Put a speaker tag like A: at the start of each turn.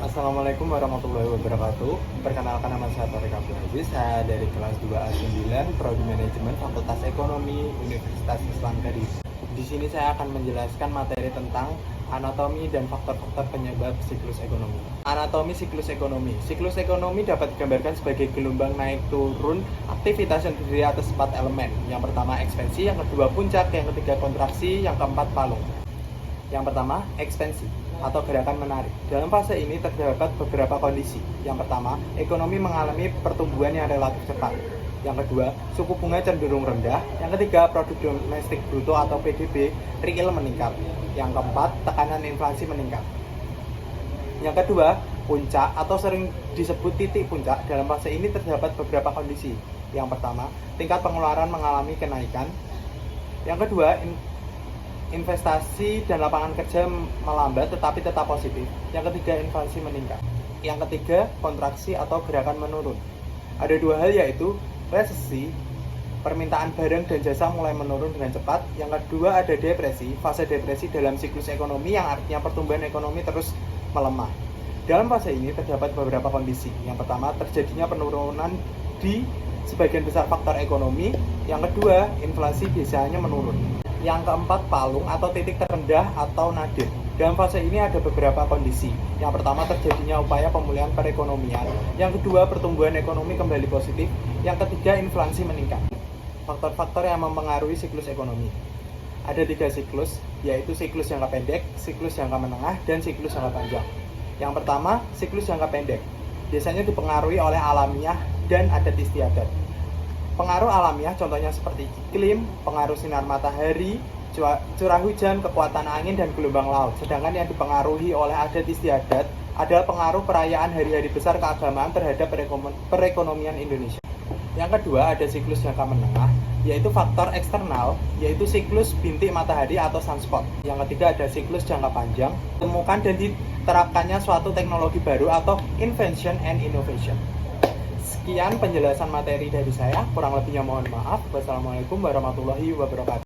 A: Assalamualaikum warahmatullahi wabarakatuh. Perkenalkan, nama saya Tariq Abdul Aziz. Saya dari kelas 2A9 Prodi Manajemen Fakultas Ekonomi Universitas Islam Gadis. Di sini saya akan menjelaskan materi tentang anatomi dan faktor-faktor penyebab siklus ekonomi. Anatomi siklus ekonomi. Siklus ekonomi dapat digambarkan sebagai gelombang naik turun aktivitas yang terdiri atas 4 elemen. Yang pertama ekspansi, yang kedua puncak, yang ketiga kontraksi, yang keempat palung. Yang pertama, ekspansi atau gerakan menarik. Dalam fase ini terdapat beberapa kondisi. Yang pertama, ekonomi mengalami pertumbuhan yang relatif cepat. Yang kedua, suku bunga cenderung rendah. Yang ketiga, produk domestik bruto atau PDB real meningkat. Yang keempat, tekanan inflasi meningkat. Yang kedua, puncak atau sering disebut titik puncak. Dalam fase ini terdapat beberapa kondisi. Yang pertama, tingkat pengeluaran mengalami kenaikan. Yang kedua, investasi dan lapangan kerja melambat tetapi tetap positif. Yang ketiga, inflasi meningkat. Yang ketiga, kontraksi atau gerakan menurun. Ada dua hal, yaitu resesi, permintaan barang dan jasa mulai menurun dengan cepat. Yang kedua, ada depresi, fase depresi dalam siklus ekonomi yang artinya pertumbuhan ekonomi terus melemah. Dalam fase ini terdapat beberapa kondisi. Yang pertama, terjadinya penurunan di sebagian besar faktor ekonomi. Yang kedua, inflasi biasanya menurun. Yang keempat, palung atau titik terendah atau nadir. Dalam fase ini ada beberapa kondisi. Yang pertama, terjadinya upaya pemulihan perekonomian. Yang kedua, pertumbuhan ekonomi kembali positif. Yang ketiga, inflasi meningkat. Faktor-faktor yang mempengaruhi siklus ekonomi. Ada 3 siklus, yaitu siklus jangka pendek, siklus jangka menengah, dan siklus jangka panjang. Yang pertama, siklus jangka pendek. Biasanya dipengaruhi oleh alamiah dan adat istiadat. Pengaruh alamiah contohnya seperti iklim, pengaruh sinar matahari, curah hujan, kekuatan angin, dan gelombang laut. Sedangkan yang dipengaruhi oleh adat istiadat adalah pengaruh perayaan hari-hari besar keagamaan terhadap perekonomian Indonesia. Yang kedua, ada siklus jangka menengah, yaitu faktor eksternal, yaitu siklus bintik matahari atau sunspot. Yang ketiga, ada siklus jangka panjang, temukan dan diterapkannya suatu teknologi baru atau invention and innovation. Sekian penjelasan materi dari saya, kurang lebihnya mohon maaf. Wassalamualaikum warahmatullahi wabarakatuh.